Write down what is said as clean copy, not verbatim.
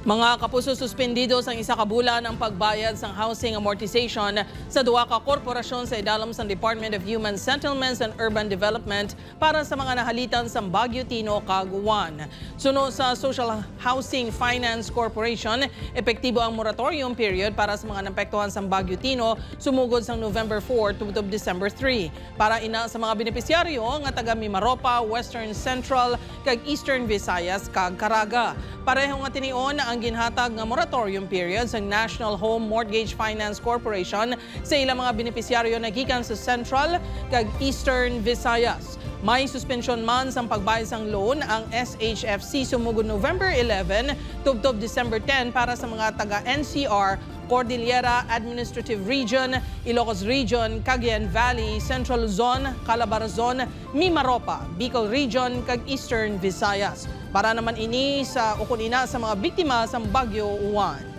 Mga kapuso, suspendido sang isa ka bulan ang pagbayad sang housing amortization sa duha ka korporasyon sa idalom sang Department of Human Settlements and Urban Development para sa mga nahalitan sa Baguio Tino kag Juan. Suno sa Social Housing Finance Corporation, epektibo ang moratorium period para sa mga naapektuhan sa Baguio Tino sumugod sang November 4 tubtob December 3. Para ina sa mga benepisyaryo nga taga Mimaropa, Western Central kag Eastern Visayas kag Caraga. Pareho nga tinion ang ginhatag nga moratorium period sa National Home Mortgage Finance Corporation sa ilang mga benepisyaryo na gikan sa Central kag Eastern Visayas. May suspension man sa pagbayad sang loan ang SHFC sumugod November 11 tubtob December 10 para sa mga taga NCR, Cordillera Administrative Region, Ilocos Region, Cagayan Valley, Central Luzon, Calabarzon, Mimaropa, Bicol Region kag Eastern Visayas. Para naman ini sa ukunina sa mga biktima sa Baguio Juan.